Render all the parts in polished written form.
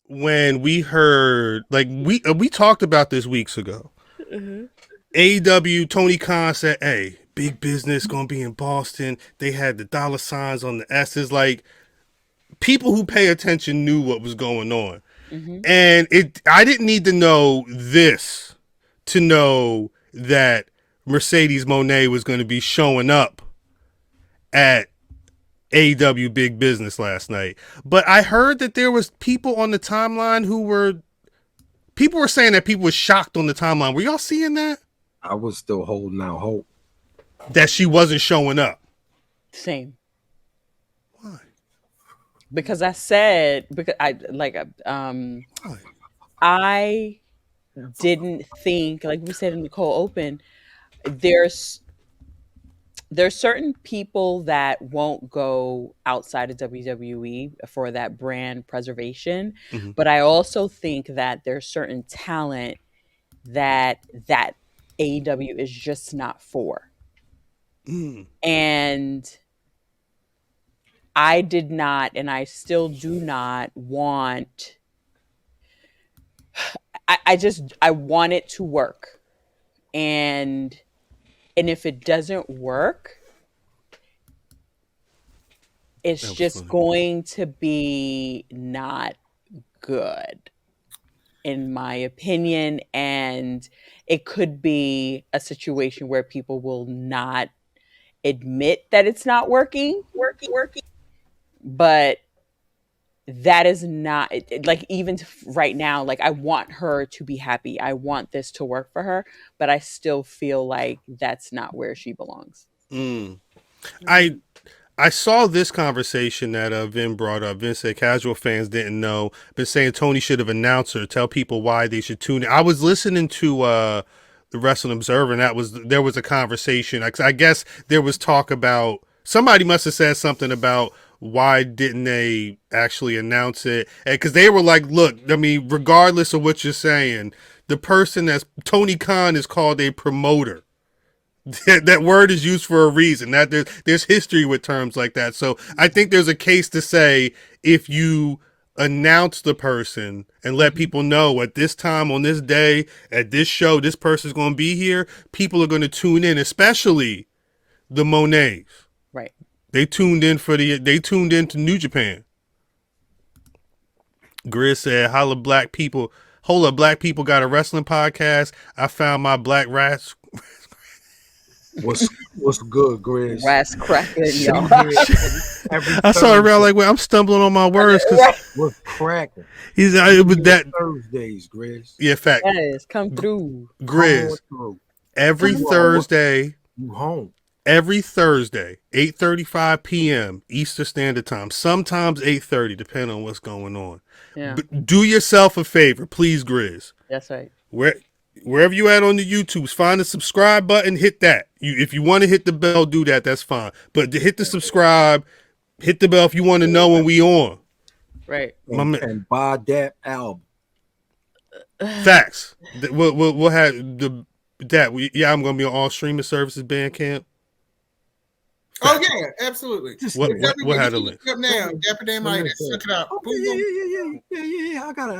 when we heard, like, we talked about this weeks ago. Mm-hmm. AEW, Tony Khan said, "Hey, big business gonna be in Boston." They had the dollar signs on the S's. Like, people who pay attention knew what was going on, Mm-hmm. and I didn't need to know this to know that Mercedes Moné was going to be showing up at AEW Big Business last night. But I heard that there was people on the timeline who were people were saying that people were shocked on the timeline. Were y'all seeing that? I was still holding out hope. That she wasn't showing up. Same. Why? Because I said, because Why? I didn't think, like we said in the cold open, there's certain people that won't go outside of WWE for that brand preservation, Mm-hmm. but I also think that there's certain talent that AEW is just not for. Mm. And I did not, and I still do not want. I want it to work, and if it doesn't work, it's That was just funny. going to be not good, in my opinion. And it could be a situation where people will not admit that it's not working, but that is not like, even right now, like, I want her to be happy, I want this to work for her, but I still feel like that's not where she belongs. Mm. I saw this conversation that Vin brought up. Vin said casual fans didn't know, been saying Tony should have announced her, tell people why they should tune in. I was listening to the Wrestling Observer, and there was a conversation. I guess there was talk about, somebody must have said something about why didn't they actually announce it, because they were like, look, I mean, regardless of what you're saying, the person that's Tony Khan is called a promoter. That word is used for a reason. That there's history with terms like that. So I think there's a case to say, if you announce the person and let people know at this time on this day at this show this person's going to be here, people are going to tune in, especially the Monets. Right. They tuned in to New Japan. Grizz said, "Holla black people, hold up, black people got a wrestling podcast. I found my black rats." What's good, Grizz? Ras cracking, Same y'all. here every I saw it around Thursday. like, wait, I'm stumbling on my words because Right. We're cracking. it was that. Thursdays, Grizz. Yeah, fact. Yes, come through. Come on Grizz, through. every Come Thursday, You home. 8:35 p.m. Eastern Standard Time. Sometimes 8:30, depending on what's going on. Yeah, But do yourself a favor, please, Grizz. that's right. Wherever you at on the YouTubes, find the subscribe button, hit that. If you want to hit the bell, do that. That's fine. But to hit the subscribe, hit the bell if you want to know when we on. Right. And buy that album. Facts. We'll have that. Yeah, I'm gonna be on all streaming services, Bandcamp. Oh yeah, absolutely. What had a link? Up now, Dapper Dan Might. Check it out. Yeah. I got an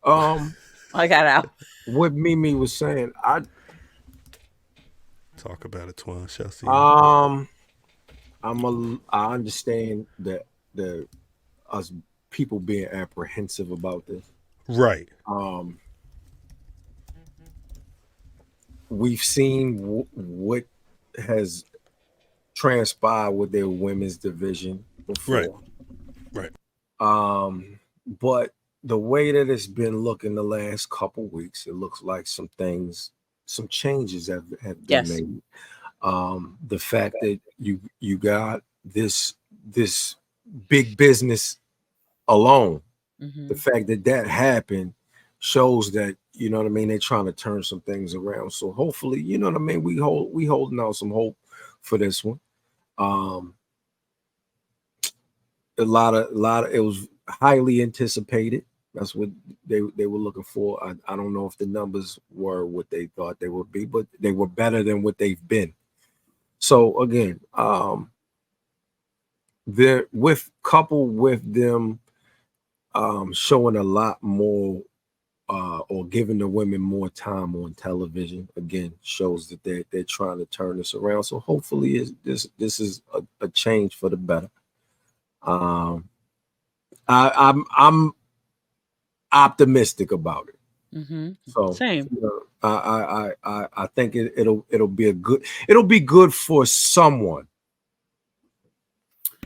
album. I got out. What Mimi was saying, I Talk about it, Twan. Shall see. I understand that the us people being apprehensive about this. Right. We've seen what has transpired with their women's division before. Right. But the way that it's been looking the last couple weeks, it looks like some changes have been Yes. made. The fact that you got this big business alone, the fact that happened shows that, you know what I mean, they're trying to turn some things around. So hopefully, you know what I mean, we holding out some hope for this one. A lot of it was highly anticipated. That's what they were looking for. I don't know if the numbers were what they thought they would be, but they were better than what they've been. So again, coupled with them showing a lot more or giving the women more time on television again shows that they're trying to turn this around. So hopefully this is a change for the better. I'm optimistic about it. Mm-hmm. So Same. I think it'll be good for someone.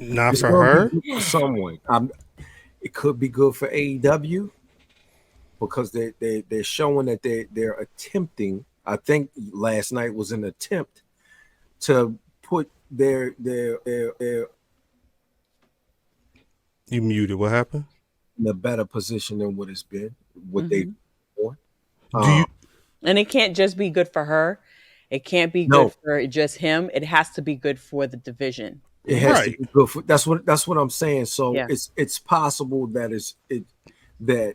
Not It's for gonna her. be good for someone. It could be good for AEW because they're showing that they're attempting. I think last night was an attempt to put their You muted. What happened? in a better position than what it's been, what they've Mm-hmm. done. Do you? And it can't just be good for her. It can't be No. good for just him. It has to be good for the division. It has to Right. be good for that's what I'm saying. So Yeah. it's possible that that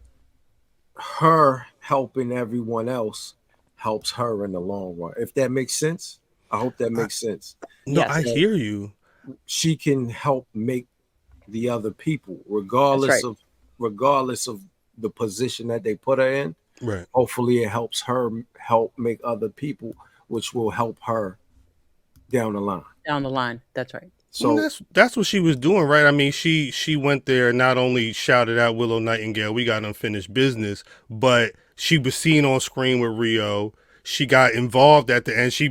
her helping everyone else helps her in the long run. If that makes sense, I hope that makes sense. No, Yes. I hear you. She can help make the other people, That's regardless of the position that they put her in. Right. Hopefully, it helps her help make other people, which will help her down the line. Down the line. That's right. So Well, that's what she was doing, right? I mean, she went there, not only shouted out Willow Nightingale, we got unfinished business, but she was seen on screen with Rio. She got involved at the end. She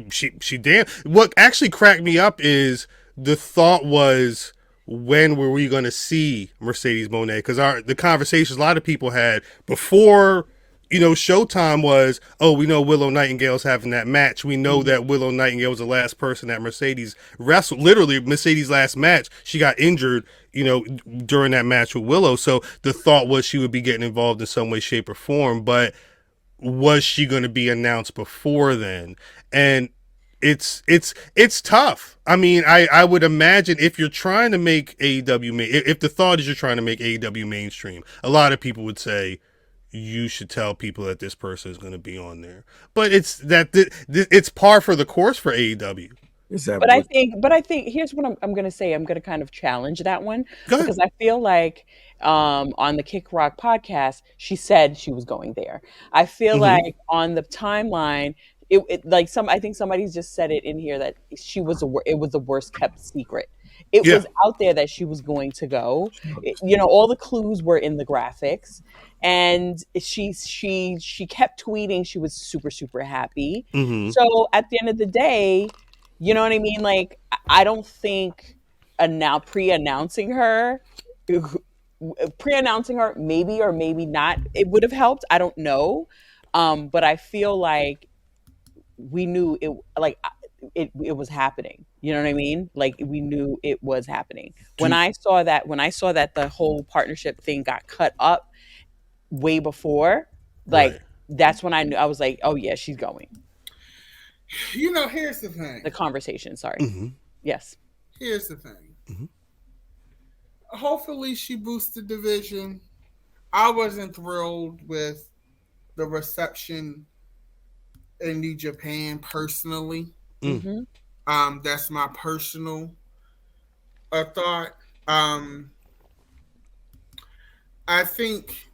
damn. What actually cracked me up is the thought was, when were we going to see Mercedes Moné? Because the conversations a lot of people had before, Showtime was, oh, we know Willow Nightingale's having that match. We know that Willow Nightingale was the last person that Mercedes wrestled. Literally, Mercedes' last match, she got injured, during that match with Willow. So the thought was she would be getting involved in some way, shape, or form. But was she going to be announced before then? And it's tough. I mean, I would imagine if you're trying to make AEW, if the thought is you're trying to make AEW mainstream, a lot of people would say, you should tell people that this person is going to be on there. But it's par for the course for AEW. is that But what I think here's what I'm going to say. I'm going to kind of challenge that one Go ahead. because I feel like on the Kick Rock podcast, she said she was going there. I feel like on the timeline, I think somebody's just said it in here that it was the worst kept secret. It Yeah. was out there that she was going to go. All the clues were in the graphics, and she kept tweeting. She was super super happy. Mm-hmm. So at the end of the day, you know what I mean? Like, I don't think pre-announcing her, maybe or maybe not, it would have helped. I don't know, but I feel like we knew it. Like, it was happening. You know what I mean? Like, we knew it was happening. When I saw that the whole partnership thing got cut up way before, like, Right. that's when I knew. I was like, oh yeah, she's going. Here's the thing. The conversation. Sorry. Mm-hmm. Yes. Here's the thing. Mm-hmm. Hopefully, she boosts the division. I wasn't thrilled with the reception in New Japan personally. Mm-hmm. That's my personal thought. I think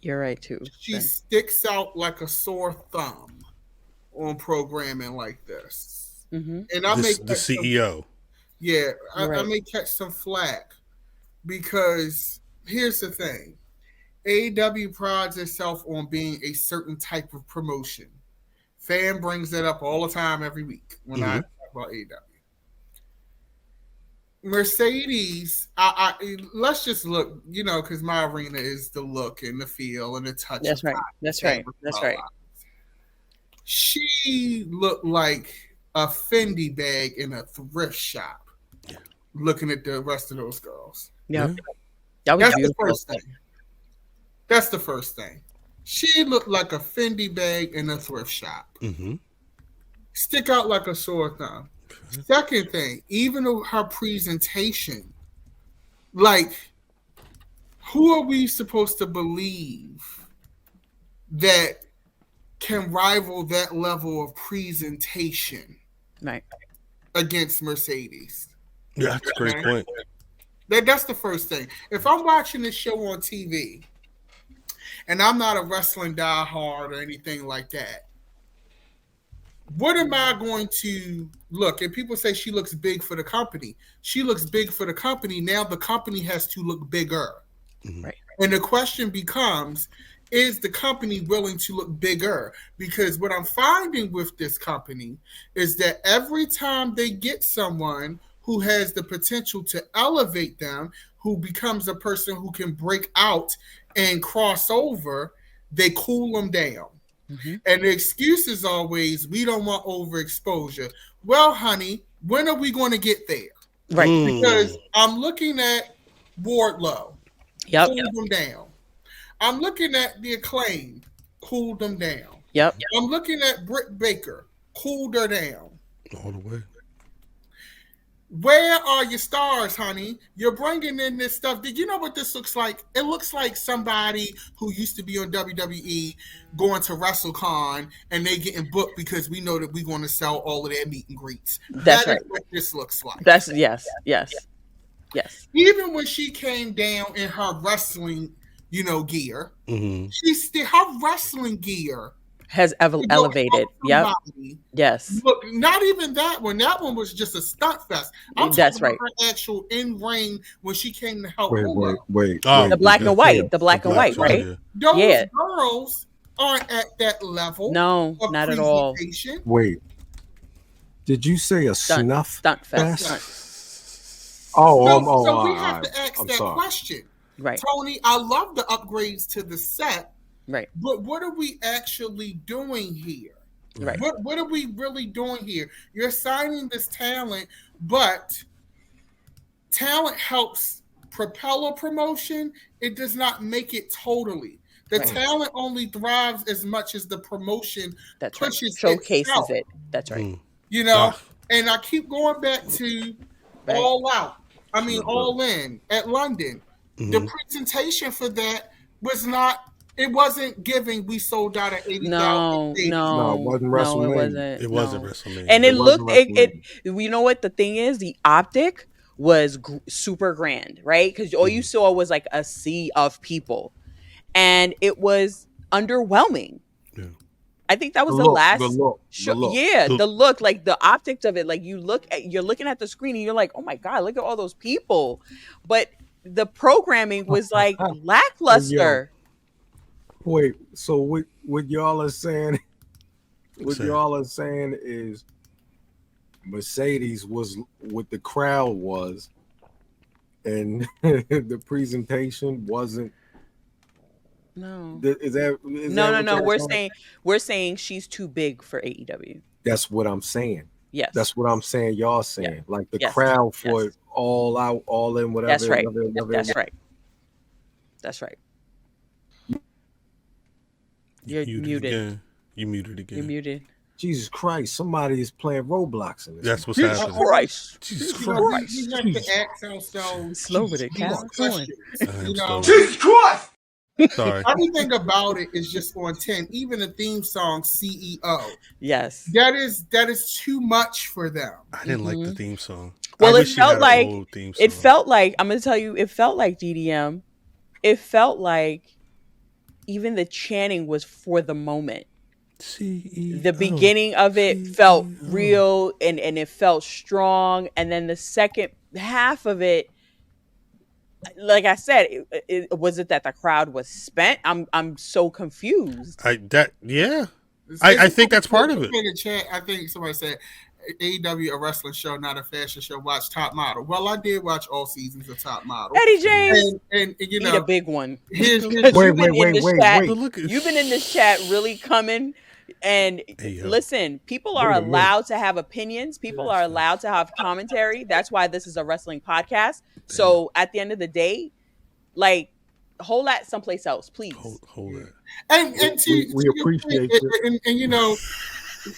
You're right too. she sticks out like a sore thumb on programming like this. Mm-hmm. And I The CEO. I may catch some flack because here's the thing. AEW prides itself on being a certain type of promotion. Fan brings that up all the time every week when I talk about AEW. Mercedes, let's just look, because my arena is the look and the feel and the touch. That's right. That's right. That's right. She looked like a Fendi bag in a thrift shop. Looking at the rest of those girls. Yeah. That was beautiful. The first thing. That's the first thing. She looked like a Fendi bag in a thrift shop. Mm-hmm. Stick out like a sore thumb. Second thing, even her presentation, like, who are we supposed to believe that can rival that level of presentation Right. against Mercedes? Yeah, that's a great point. That's the first thing. If I'm watching this show on TV and I'm not a wrestling diehard or anything like that, what am I going to look? And people say she looks big for the company. She looks big for the company. Now the company has to look bigger. Right. And the question becomes, is the company willing to look bigger? Because what I'm finding with this company is that every time they get someone who has the potential to elevate them, who becomes a person who can break out and cross over, they cool them down. Mm-hmm. And the excuse is always, we don't want overexposure. Well, honey, when are we going to get there? Right. Because I'm looking at Wardlow, Yep. cool them down. I'm looking at the Acclaim, cooled them down. Yep. I'm looking at Britt Baker, cooled her down. All the way. Where are your stars, honey? You're bringing in this stuff. Did you know what this looks like? It looks like somebody who used to be on WWE going to WrestleCon and they getting booked because we know that we're going to sell all of their meet and greets. That's That is right. what this looks like. That's yes. Even when she came down in her wrestling, gear, Mm-hmm. she still her wrestling gear Has to go elevated. help Yep. somebody. Yes. Look, not even that one. That one was just a stunt fest. I'm That's talking right. about her actual in ring when she came to help Wait. Oh, The black yeah. and white. The black and white, right? Yeah. Those Yeah. girls aren't at that level. No, of not at all. presentation. Wait. Did you say a snuff? Stunt fest. fest? Stunt. So we have to ask I'm that sorry. question. Right. Tony, I love the upgrades to the set, Right. but what are we actually doing here? Right. What are we really doing here? You're signing this talent, but talent helps propel a promotion. It does not make it totally. The Right. talent only thrives as much as the promotion That's right. pushes Showcases itself. it. That's right. Mm. You know. And I keep going back to Right. All Out. I mean, All In at London. Mm-hmm. The presentation for that was not. It wasn't giving. We sold out at 80,000. No, No, it no, wasn't no, WrestleMania. it wasn't. It wasn't no. WrestleMania. And it It wasn't looked. It. WrestleMania. You know what the thing is? The optic was super grand, right? Because all you saw was like a sea of people, and it was underwhelming. Yeah. I think that was The the look, last the look, show. the look. Yeah, The- the look, like the optics of it. Like you're looking at the screen and you're like, oh my god, look at all those people, but the programming was like lackluster. Wait, so what y'all are saying? What Say. y'all are saying is Mercedes was what the crowd was, and the presentation wasn't. No. Is that No. what y'all We're saying? saying we're saying she's too big for AEW. That's what I'm saying. Yes. That's what I'm saying. Y'all saying like the Yes. crowd for Yes. All Out, All In, whatever. That's right. whatever That's it was. right. That's right. You're muted. Again. You muted again. You're muted. Jesus Christ! Somebody is playing Roblox in this. That's what's Jesus happening. Christ. Jesus You know, Christ. we have to ask ourselves Slow with it, these Cal. questions. I am You know, slow. Sorry. everything about it is just on 10. Even the theme song CEO. Yes. That is too much for them. I didn't like the Mhm. theme song. Well, I it wish she felt had an like old theme it song. felt like I'm gonna tell you, it felt like DDM. It felt like even the chanting was for the moment. CEO. The beginning of it felt real and it felt strong, and then the second half of it, like I said, was it that the crowd was spent? I'm so confused. I It's- think that's part of it. In the chat, I think somebody said AEW a wrestling show, not a fashion show. Watch Top Model. Well, I did watch all seasons of Top Model. Eddie James, And you need a know, big one. here's You've Wait, been wait, in wait, this wait, chat- wait. But look, You've been in this chat really coming. And Hey, yo. listen, people Wait are a minute. allowed to have opinions. People are allowed to have commentary. That's why this is a wrestling podcast. So at the end of the day, like, hold that someplace else, please. Hold that. and We to appreciate your it. point, and you know,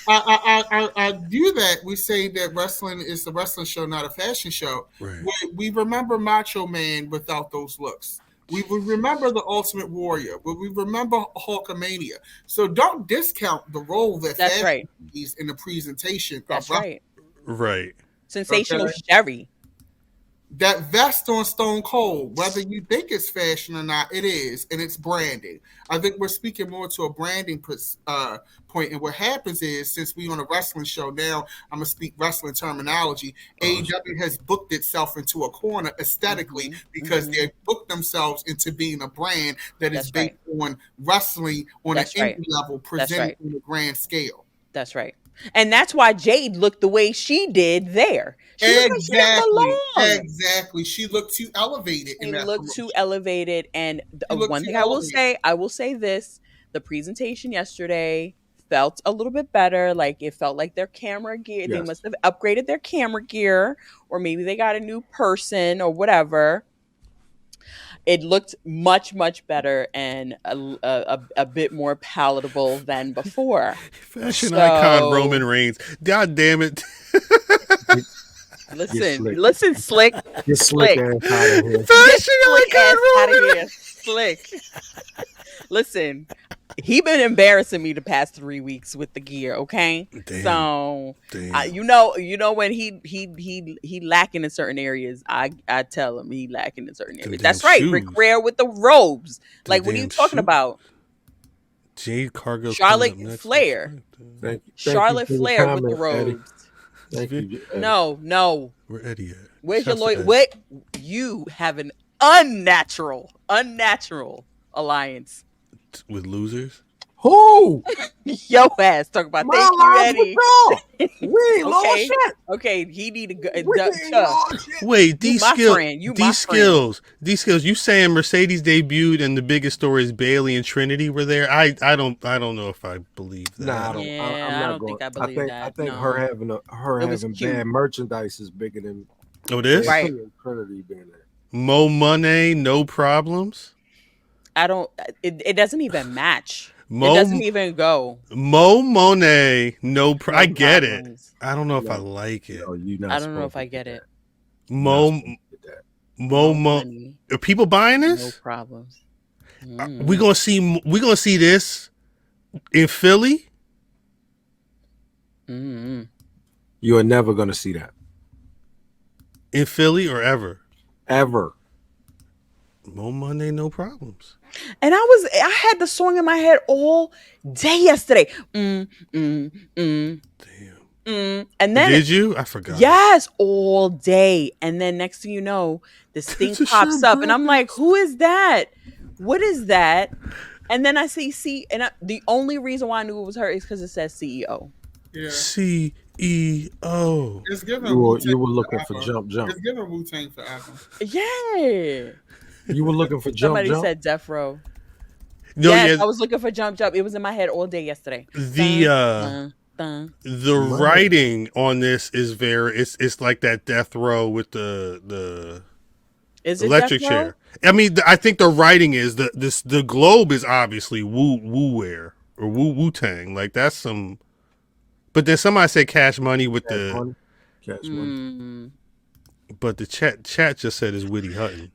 I do that. We say that wrestling is a wrestling show, not a fashion show. Right. We remember Macho Man without those looks. We remember the Ultimate Warrior. We remember Hulkamania. So don't discount the role that That's fashion right. plays in the presentation. That's of right. Right. Sensational Okay. Sherry. That vest on Stone Cold, whether you think it's fashion or not, it is, and it's branding. I think we're speaking more to a branding point. And what happens is, since we on a wrestling show now, I'm gonna speak wrestling terminology. AEW has booked itself into a corner aesthetically because they booked themselves into being a brand that is based on wrestling on an indie level, presented on a grand scale. That's right. And that's why Jade looked the way she did there. She looked like she didn't belong. Exactly. She looked too elevated. She looked too elevated. And one thing I will say this: the presentation yesterday felt a little bit better. Like it felt like their camera gear. They must have upgraded their camera gear, or maybe they got a new person or whatever. It looked much, much better and a bit more palatable than before. Fashion icon Roman Reigns. God damn it. Listen, Slick. Get Slick ass out of here. Fashion icon Roman Reigns. Slick. Listen, he been embarrassing me the past 3 weeks with the gear. Okay, so you know when he lacking in certain areas, I tell him he lacking in certain areas. That's right, Ric Flair with the robes. Like, what are you talking about? Jade Cargill, Charlotte Flair. Charlotte Flair with the robes. Thank you. No. Where Eddie at? Where's your lawyer? What? You have an unnatural alliance with losers. Who? Yo ass talk about. Thank you, Eddie. We lost shit. Okay, he need to go. Wait, these skills. You saying Mercedes debuted and the biggest story is Bailey and Trinity were there? I don't know if I believe that. Nah, I don't think I believe that. I think her having bad merchandise is bigger than. Oh, it is? Right. Trinity being there. Moné, no problems. It doesn't even match. It doesn't even go. Moné, I get it. I don't know if I like it. I don't know if I get it. Mo. Are people buying this? No problems. We gonna see this in Philly. You are never gonna see that in Philly or ever. Moné, no problems. And I had the song in my head all day yesterday. Damn. And then did you? I forgot. Yes, all day. And then next thing you know, this thing pops up, and I'm like, "Who is that? What is that?" And then I see, and the only reason why I knew it was her is because it says CEO. Yeah. CEO. It's giving you were looking for jump. It's giving Wu-Tang forever. Yeah. You were looking for jump. Somebody said Death Row. No, yes, I was looking for jump. It was in my head all day yesterday. The writing on this is it's like that Death Row with the electric chair. I mean, I think the writing is the globe is obviously Wu-Wear or Wu-Tang. Like that's some. But then somebody said Cash Money with Cash Money. But the chat just said it's Woody Hutton.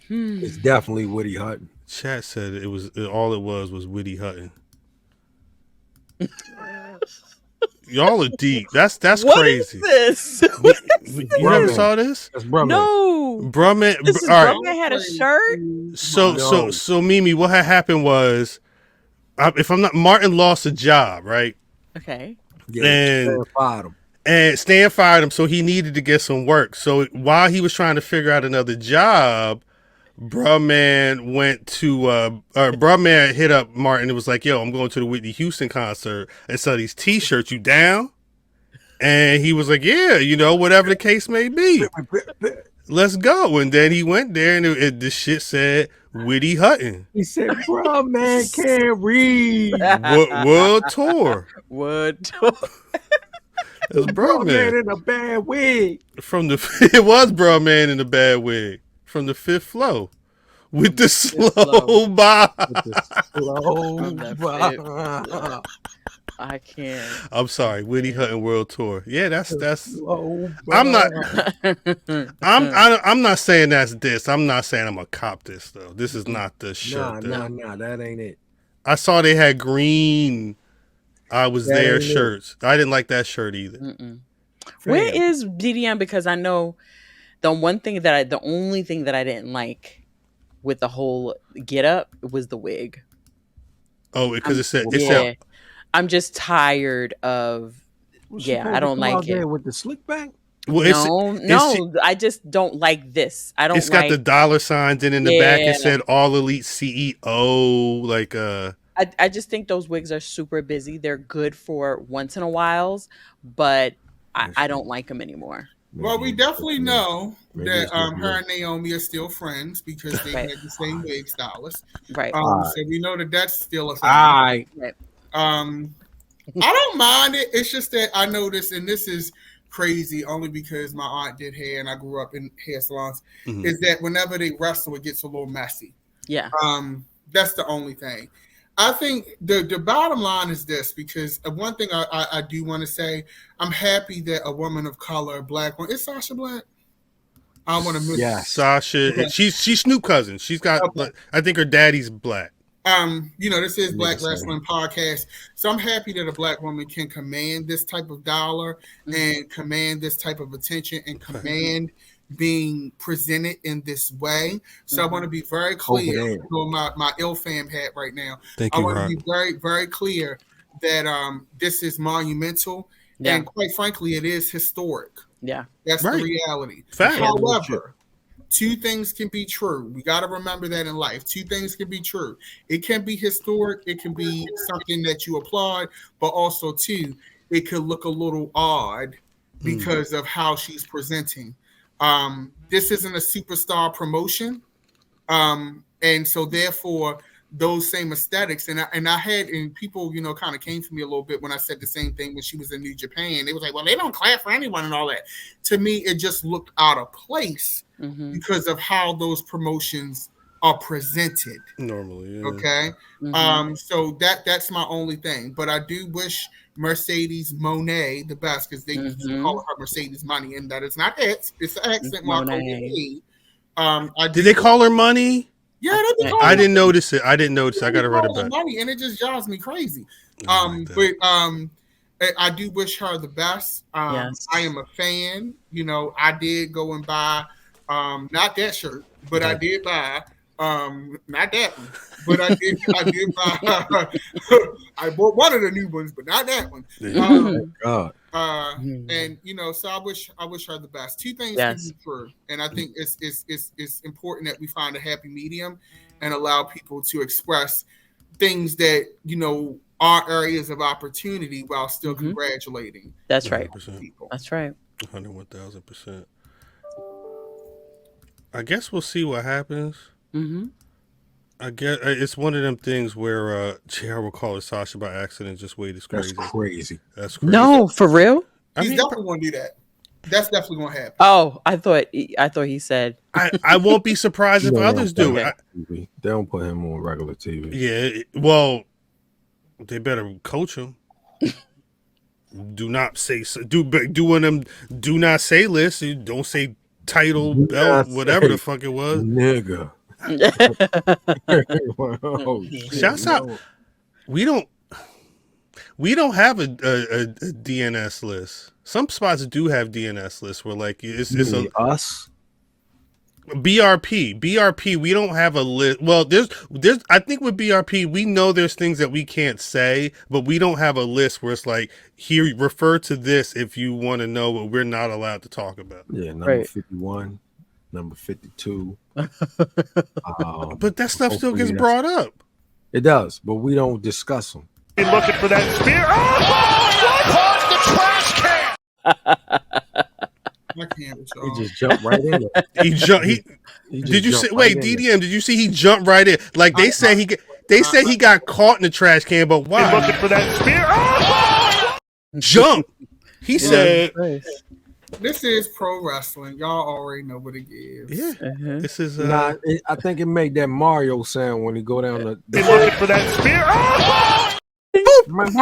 It's definitely Woody Hutton. Chat said it was Woody Hutton. Y'all are deep. That's what crazy. Is this? You never saw this? That's Brumman. No. Brumman. Brumman had a shirt. So Mimi, what had happened was, if I'm not, Martin lost a job, right? Okay. Yeah, and fired him. And Stan fired him, so he needed to get some work. So while he was trying to figure out another job, Brumman hit up Martin. It was like, "Yo, I'm going to the Whitney Houston concert and sell these T-shirts. You down?" And he was like, "Yeah, whatever the case may be, let's go." And then he went there, and the shit said Woody Hutton. He said, "Brumman can't read." World tour. It was Brumman in a bad wig. It was Brumman in a bad wig. From the Fifth Flow with the slow bob. I can't. I'm sorry, Woody Hutton World Tour. Yeah, that's. I'm not. I'm not saying that's this. I'm not saying I'm gonna cop this though. This is not the shirt. Nah, that ain't it. I saw they had green. I was there shirts. I didn't like that shirt either. Where Fam, is DDM? Because I know the only thing that I didn't like with the whole get up was the wig. Oh, because I'm, it said yeah, I'm just tired of. was she Yeah, I supposed to don't come out like there it. with the slick back? well No, it's no, I just don't like this. I don't it's got the like. dollar signs, and in the back it Yeah, said All Elite CEO. Like I just think those wigs are super busy. They're good for once in a whiles, but I don't like them anymore. Well, we definitely know Maybe that it's just her me. and Naomi are still friends because they Right, had the same wig stylist. right, All So we know that that's still a thing. right. right. Um, I don't mind it. It's just that I noticed, and this is crazy only because my aunt did hair and I grew up in hair salons, mhm. is that whenever they wrestle, it gets a little messy. Yeah. That's the only thing. I think the bottom line is this, because one thing I do want to say, I'm happy that a woman of color, black one, is Sasha Black? I don't want to miss. Yes. Sasha, Okay. she's Snoop cousin. She's got Okay. I think her daddy's black. This is That Black nigga say. Wrestling Podcast. So I'm happy that a black woman can command this type of dollar and command this type of attention and command being presented in this way. So I want to be very clear. there. I'm doing my ill fam hat right now. Thank I you, want to Rock. be very, very clear that this is monumental. Yeah. And quite frankly, it is historic. Yeah. That's Right. the reality. Fact. However, two things can be true. We got to remember that in life. Two things can be true. It can be historic. It can be something that you applaud, but also, too, it could look a little odd because of how she's presenting. This isn't a superstar promotion. And so, therefore, those same aesthetics, and I had, and people, kind of came for me a little bit when I said the same thing when she was in New Japan. They was like, well, they don't clap for anyone and all that. To me, it just looked out of place because of how those promotions are presented. Normally, yeah. Okay. So that's my only thing. But I do wish Mercedes Moné the best, because they used to call her Mercedes Money, and that is not it. It's an accent mark over Moné. me. Did they call her Money? Yeah, they be calling I her didn't notice it. I got to write it back. money, and it just drives me crazy. I like But I do wish her the best. Yes. I am a fan. I did go and buy not that shirt, but I did buy not that one, but I did buy I bought one of the new ones, but not that one. God. And so I wish her the best. Two things Yes. can be true, and I think it's important that we find a happy medium and allow people to express things that are areas of opportunity while still congratulating. That's right. 100%. People. That's right. 101,000%. I guess we'll see what happens. I guess it's one of them things where JR will call her Sasha by accident. Just wait, it's That's crazy. crazy. That's crazy. No, for real? He's definitely going to do that. That's definitely going to happen. Oh, I thought he said. I won't be surprised if others do. Okay. They don't put him on regular TV. Yeah, well, they better coach him. Do not say do one of them. Do not say list. Don't say title, belt, whatever the fuck it was. Nigga. Oh, shit, Shouts out. We don't have a DNS list. Some spots do have DNS lists where like it's a us. BRP. We don't have a list. Well, there's. I think with BRP, we know there's things that we can't say, but we don't have a list where it's like, here, refer to this if you want to know what we're not allowed to talk about. Yeah, number Right. 51, number 52. But that stuff still gets hopefully brought up. It does, but we don't discuss them. Looking for that spear. Oh, the trash can! I can't with y'all. He just jumped right in. He jumped. He just Did you jumped see? right Wait, in DDM. Did you see he jumped right in? Like they said he got caught in the trash can, but why? Looking for that spear. Oh! Jump. He said, This is pro wrestling. Y'all already know what it gives. "Yeah, this is." Nah, I think it made that Mario sound when he go down the. Looking for that spear. Oh! Oh, that's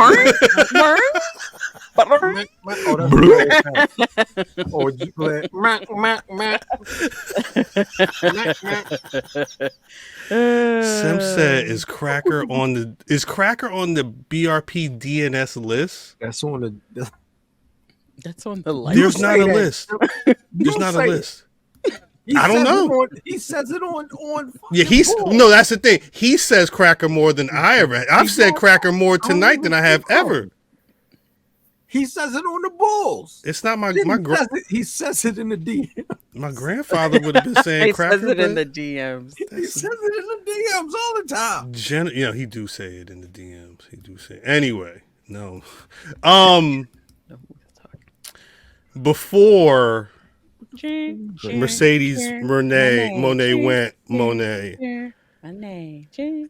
or you play, Sim said, "Is Cracker on the BRP DNS list?" That's on the. That's on the list. There's You not say a that. list. There's don't not a say that. list. You There's don't not a say it. list. He I don't says it know. on- He says it on. Yeah, fucking Bull. no. That's the thing. He says cracker more than I ever. I've said cracker more I don't tonight even than I have think so. ever. He says it on the Bulls. It's not He says it in the DM. my grandfather would have been saying He cracker. says it in but the DMs. He says it in the DMs all the time. he do say it in the DMs. He do say. Anyway, no. Before Mercedes Moné went Moné. Moné.